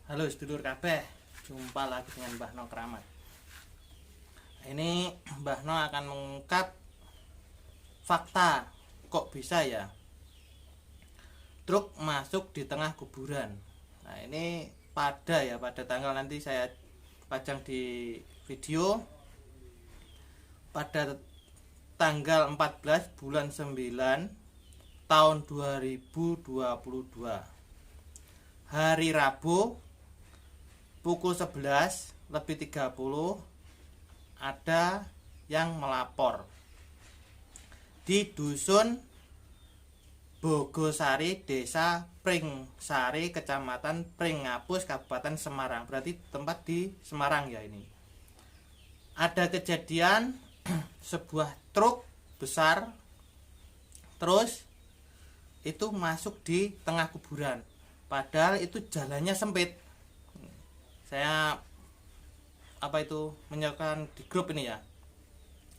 Halo sedulur kabeh, jumpa lagi dengan Mbah No Kramat. Ini Mbah No akan mengungkap fakta kok bisa ya truk masuk di tengah kuburan. Nah ini pada tanggal, nanti saya pajang di video, pada tanggal 14 bulan 9 tahun 2022, hari Rabu pukul 11:30 ada yang melapor di dusun Bogosari, desa Pringsari, kecamatan Pringapus, Kabupaten Semarang. Berarti tempat di Semarang ya ini. Ada kejadian sebuah truk besar terus itu masuk di tengah kuburan. Padahal itu jalannya sempit. Saya menyebarkan di grup ini ya.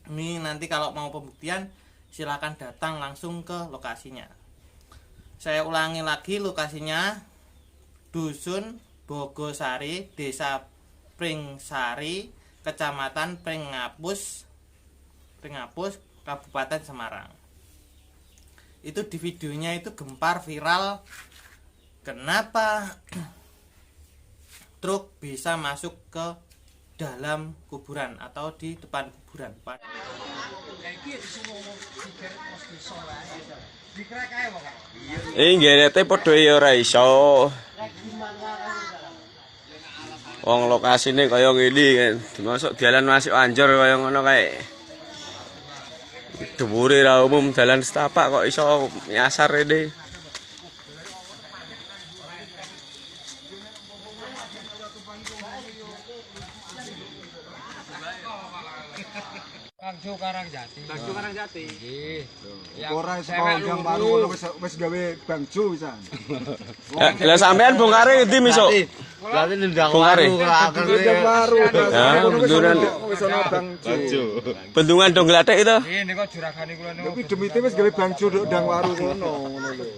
Ini nanti kalau mau pembuktian silakan datang langsung ke lokasinya. Saya ulangi lagi lokasinya, dusun Bogosari, desa Pringsari, kecamatan Pringapus, Kabupaten Semarang. Itu di videonya itu gempar viral. Kenapa truk bisa masuk ke dalam kuburan atau di depan kuburan? Nggene padha ya ora iso. Wong lokasine kaya ngene kan. Masuk dalan masuk anjor kaya ngono kae. Dhuwure ra umum dalan setapak kok iso nyasar rene. Bangjo Karangjati. Bangjo Karangjati. Nggih. Ora sepanjang baru ngono wis gawe bangjo pisan. Lah sampean bongkare endi misuk? Berarti nendang Bongkare. Bangjo baru. Ya, benturan Wis ana bangjo. bendungan dong glathek itu. Nggih niku juragane kula niku. Tapi demite wis gawe bangjo nduk ndang waru ngono lho.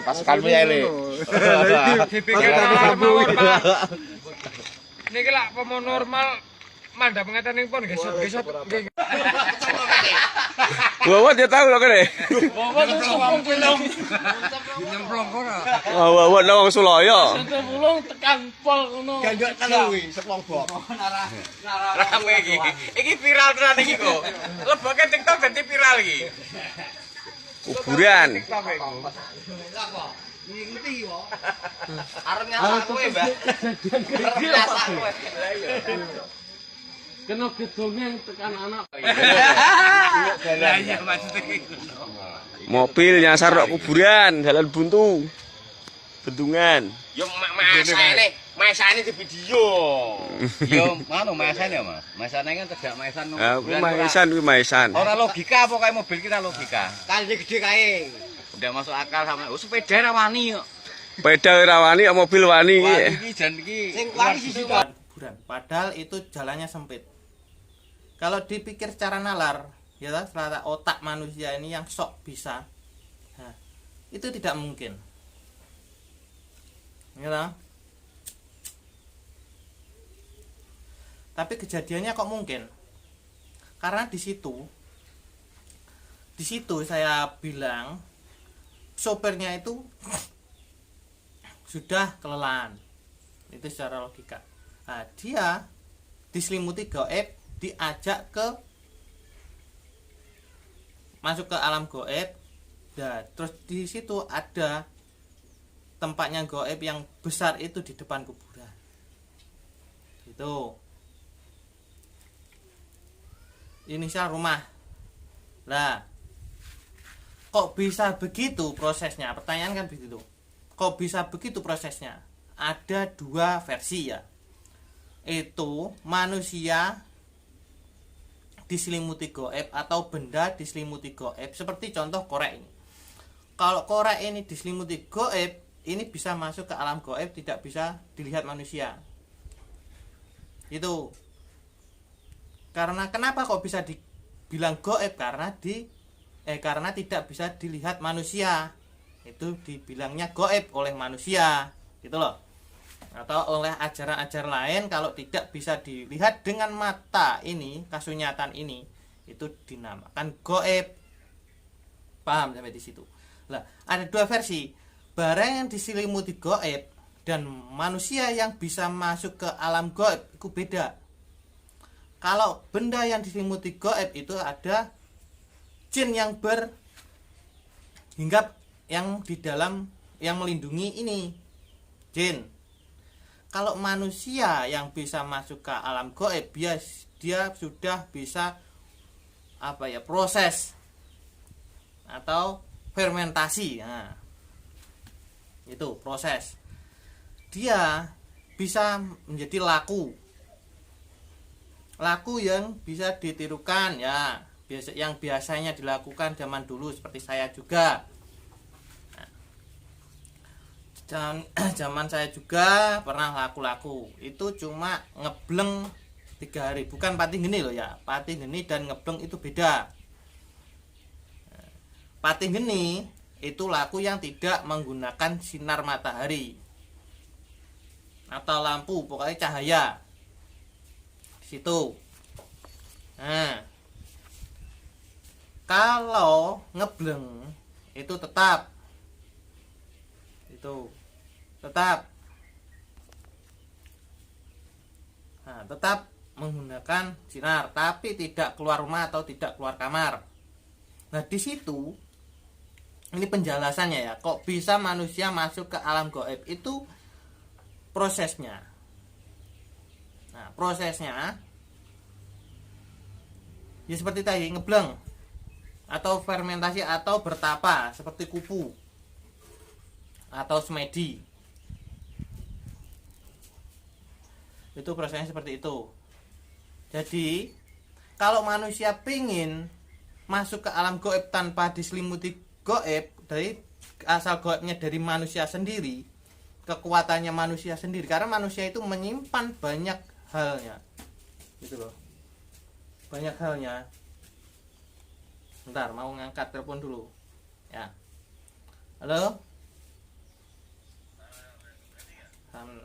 Pasukanmu ya ini. Dipikir normal. Niki lak pomo normal mandhap ngeten pun gesot-gesot nggih. Wawat ya tahu lho kene. Bawa sopong film. Nyemplung ora. Wawat nang Sulaya. Nyemplung tekan pol ngono. Gandok teluwi seplongbok. Rame iki. Iki viral tenan iki kok. Leboke TikTok ganti viral iki. Kuburan. Ngikuti kok. Arep nyasar kowe, Mbah. Arep nyasar kowe. Kena gedongeng tekan anak. Lah iya maksud iki. Mobil nyasar tok kuburan, dalan buntu. Bendungan. Yo masane di video. Yo mano masane ya, Mas. Masane kan tidak maesan nang Aku kuburan. kuwi maesan. Ora logika apa kae mobil kita logika. Kali gede kae. Udah masuk akal sama. Oh sepeda ra wani kok. Sepeda ora wani, mobil wani Wah iki. iki jan iki. Sing wani siji kok. Kuburan. Padahal itu jalannya sempit. Kalau dipikir secara nalar, ya setelah otak manusia ini yang sok bisa, nah, itu tidak mungkin. Ya, tapi kejadiannya kok mungkin? Karena di situ saya bilang sopirnya itu sudah kelelahan. Itu secara logika. Nah, dia diselimuti gaib, diajak masuk ke alam gaib. Nah, terus di situ ada tempatnya gaib yang besar itu di depan kuburan. Itu inisial rumah. Lah, kok bisa begitu prosesnya? Pertanyaan kan begitu. Kok bisa begitu prosesnya? Ada dua versi ya. Itu manusia diselimuti gaib atau benda diselimuti gaib, seperti contoh korek ini. Kalau korek ini diselimuti gaib, ini bisa masuk ke alam gaib, tidak bisa dilihat manusia. Itu karena kenapa kok bisa dibilang gaib? Karena tidak bisa dilihat manusia. Itu dibilangnya gaib oleh manusia, gitu loh. atau oleh ajaran-ajaran lain, kalau tidak bisa dilihat dengan mata ini, kasunyatan ini, itu dinamakan goib. Paham sampai di situ? Lah, ada dua versi. Barang yang diselimuti goib dan manusia yang bisa masuk ke alam goib itu beda. Kalau benda yang diselimuti goib itu ada jin yang berhinggap yang di dalam, yang melindungi ini jin. Kalau manusia yang bisa masuk ke alam goib, dia sudah bisa proses atau fermentasi. Nah, itu proses. Dia bisa menjadi laku yang bisa ditirukan ya, yang biasanya dilakukan zaman dulu seperti saya juga. Zaman saya juga pernah laku-laku. Itu cuma ngebleng 3 hari, bukan pati geni loh ya. Pati geni dan ngebleng itu beda. Pati geni itu laku yang tidak menggunakan sinar matahari atau lampu, pokoknya cahaya di situ. Nah, kalau ngebleng itu tetap tetap menggunakan sinar, tapi tidak keluar rumah atau tidak keluar kamar. Nah, di situ ini penjelasannya ya, kok bisa manusia masuk ke alam gaib itu prosesnya. Nah, prosesnya ya seperti tadi ngebleng atau fermentasi atau bertapa seperti kupu atau semedi. Itu prosesnya seperti itu. Jadi kalau manusia pingin masuk ke alam gaib tanpa diselimuti gaib, dari asal gaibnya dari manusia sendiri, kekuatannya manusia sendiri, karena manusia itu menyimpan banyak halnya gitu loh, banyak halnya. Bentar, mau ngangkat telepon dulu ya. Halo,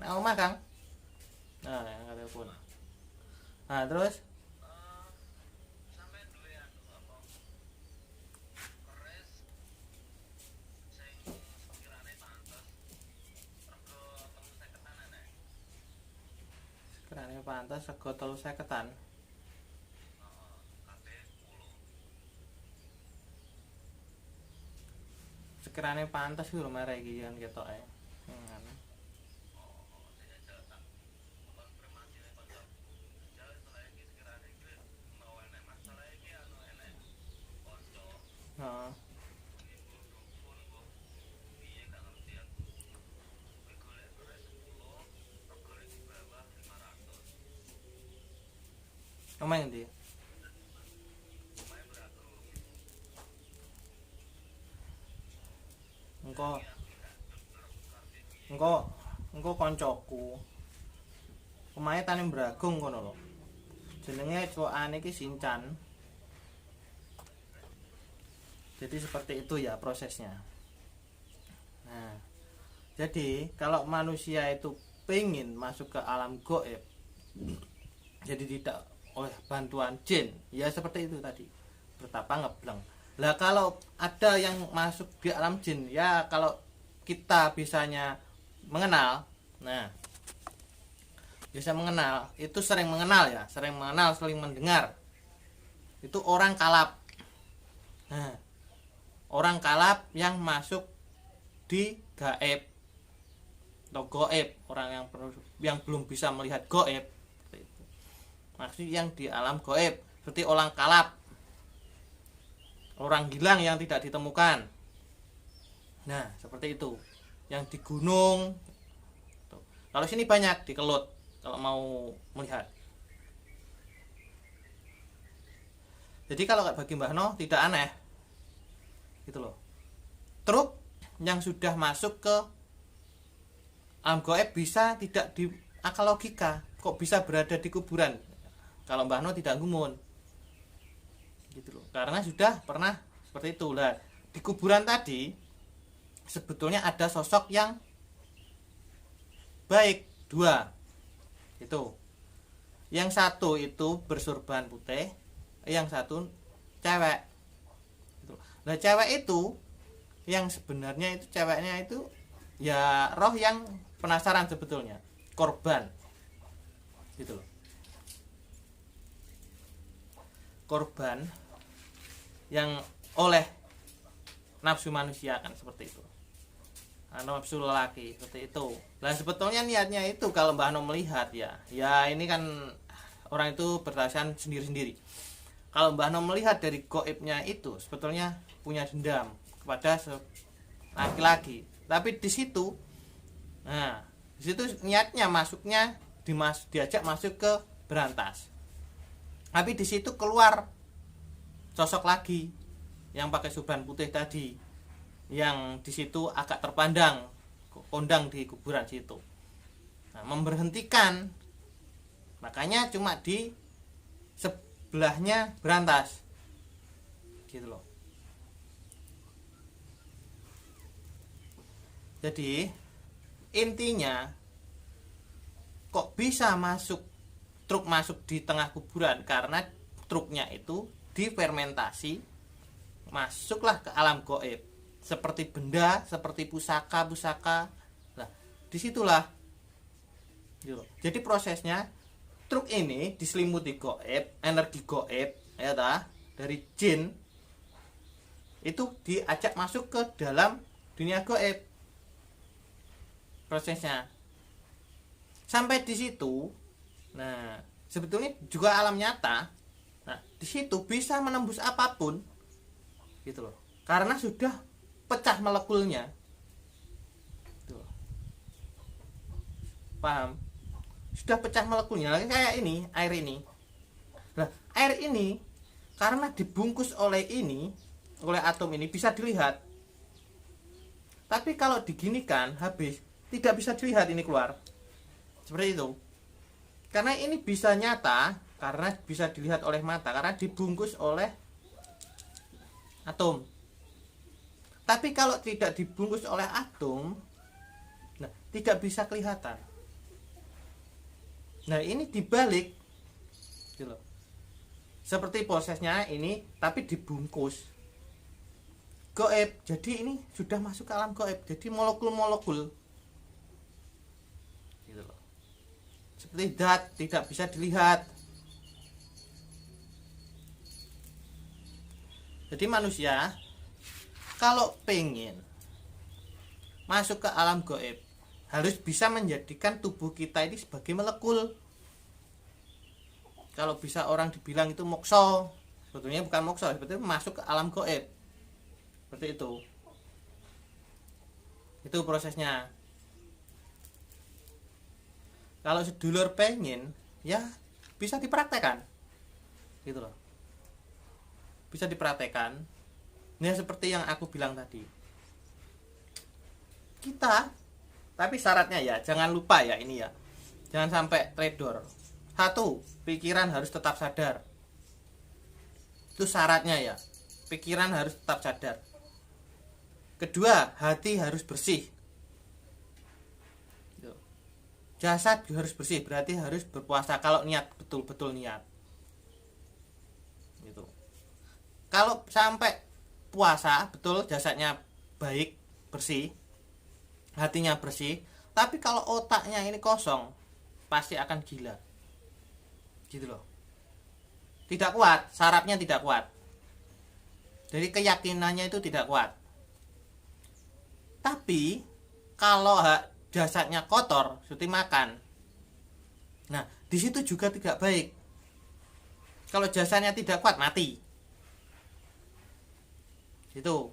Oma Kang. Nah, angkat telepon. Nah, terus sekiranya pantas sego 350-an. Sekiranya pantas kuwi lho marek iki kan ketoke. Nah, omah endi? Engko koncoku. Omahe tani Bragung kono lho. Jenenge cowokane iki Sinchan. Jadi seperti itu ya prosesnya. Nah, jadi kalau manusia itu pengen masuk ke alam gaib, jadi tidak oleh bantuan jin, ya seperti itu tadi, bertapa ngebleng. Lah kalau ada yang masuk di alam jin, ya kalau kita bisanya mengenal, nah bisa mengenal, itu sering mengenal ya, sering mengenal, sering mendengar, itu orang kalap. Nah, orang kalap yang masuk di gaib atau goib, orang yang belum bisa melihat goib, maksudnya yang di alam goib, seperti orang kalap, orang hilang yang tidak ditemukan. Nah, seperti itu, yang di gunung. Kalau sini banyak di Kelut, kalau mau melihat. Jadi kalau bagi Mbah No tidak aneh gitu loh. Truk yang sudah masuk ke alam gaib bisa tidak di akal logika, kok bisa berada di kuburan. Kalau Mbah No tidak gumun gitu loh, karena sudah pernah seperti itu. Lah, di kuburan tadi sebetulnya ada sosok yang baik dua itu. Yang satu itu bersurban putih, yang satu cewek. Nah cewek itu yang sebenarnya itu ceweknya itu ya roh yang penasaran sebetulnya, korban gitu loh. Korban yang oleh nafsu manusia kan seperti itu, nafsu lelaki seperti itu. Nah sebetulnya niatnya itu kalau Mbah Ano melihat ya ini kan orang itu berdasarkan sendiri-sendiri. Kalau Mbah Ano melihat dari goibnya itu sebetulnya punya dendam kepada laki-laki. Tapi di situ, nah di situ niatnya masuknya diajak masuk ke berantas. Tapi di situ keluar sosok lagi yang pakai surban putih tadi, yang di situ agak terpandang kondang di kuburan situ. Nah, memberhentikan, makanya cuma di sebelahnya berantas, gitu loh. Jadi intinya kok bisa truk masuk di tengah kuburan karena truknya itu difermentasi, masuklah ke alam gaib seperti benda, seperti pusaka. Nah, disitulah gitu. Jadi prosesnya truk ini diselimuti gaib, energi gaib ya dari jin itu diajak masuk ke dalam dunia gaib. Prosesnya sampai di situ. Nah, sebetulnya juga alam nyata. Nah, di situ bisa menembus apapun. Gitu loh. Karena sudah pecah molekulnya. Tuh. Paham? Sudah pecah molekulnya. Kayak ini, air ini. Nah, air ini karena dibungkus oleh atom ini bisa dilihat. Tapi kalau diginikan habis, tidak bisa dilihat ini keluar. Seperti itu. Karena ini bisa nyata, karena bisa dilihat oleh mata, karena dibungkus oleh atom. Tapi kalau tidak dibungkus oleh atom, nah, tidak bisa kelihatan. Nah, ini dibalik, gitu loh. Seperti prosesnya ini, tapi dibungkus gaib. Jadi ini sudah masuk ke alam gaib. Jadi molekul-molekul, gitu loh. Seperti zat tidak bisa dilihat. Jadi manusia kalau pengen masuk ke alam gaib harus bisa menjadikan tubuh kita ini sebagai molekul. Kalau bisa orang dibilang itu mokso, sebetulnya bukan mokso, sebetulnya masuk ke alam gaib. Seperti itu. Itu prosesnya. Kalau sedulur pengen, ya bisa dipraktekkan, gitu loh. Bisa dipraktekkan. Ini seperti yang aku bilang tadi. Kita, tapi syaratnya ya, jangan lupa ya ini ya. Jangan sampai trader. Satu, pikiran harus tetap sadar. Itu syaratnya ya. Pikiran harus tetap sadar. Kedua, hati harus bersih. Jasad harus bersih, berarti harus berpuasa kalau niat, betul-betul niat. Gitu. Kalau sampai puasa, betul jasadnya baik, bersih, hatinya bersih, tapi kalau otaknya ini kosong, pasti akan gila. Gitu loh. Tidak kuat, sarafnya tidak kuat. Jadi keyakinannya itu tidak kuat. Tapi kalau jasadnya kotor, seperti makan. Nah, di situ juga tidak baik. Kalau jasadnya tidak kuat, mati. Itu.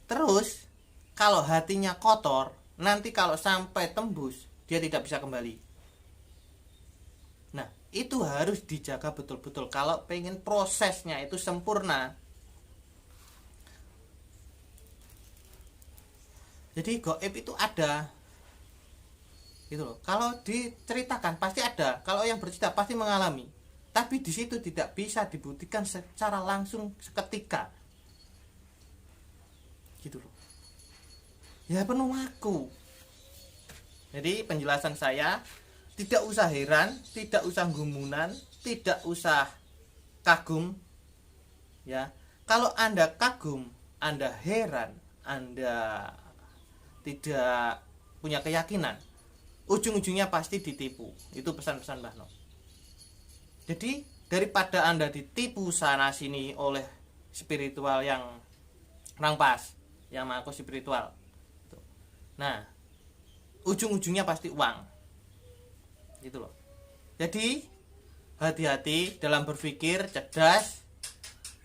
Terus, kalau hatinya kotor, nanti kalau sampai tembus, dia tidak bisa kembali. Nah, itu harus dijaga betul-betul. Kalau pengen prosesnya itu sempurna. Jadi gaib itu ada, gitu loh. Kalau diceritakan pasti ada. Kalau yang bercerita pasti mengalami. Tapi di situ tidak bisa dibuktikan secara langsung seketika, gitu loh. Ya penuh aku. Jadi penjelasan saya, tidak usah heran, tidak usah gumunan, tidak usah kagum ya. Kalau Anda kagum, Anda heran, Anda tidak punya keyakinan, ujung-ujungnya pasti ditipu. Itu pesan-pesan Mbah No. Jadi daripada Anda ditipu sana sini oleh spiritual yang rampas, yang mengaku spiritual, nah ujung-ujungnya pasti uang, gitu loh. Jadi hati-hati dalam berpikir, cerdas,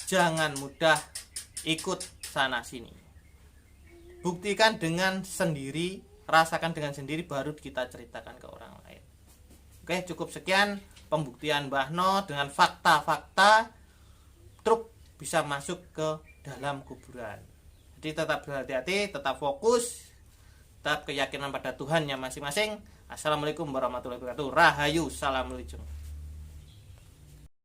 jangan mudah ikut sana sini. Buktikan dengan sendiri, rasakan dengan sendiri, baru kita ceritakan ke orang lain. Oke, cukup sekian pembuktian Mbah No dengan fakta-fakta truk bisa masuk ke dalam kuburan. Jadi tetap berhati-hati, tetap fokus, tetap keyakinan pada Tuhannya masing-masing. Assalamualaikum warahmatullahi wabarakatuh. Rahayu, salam lujung.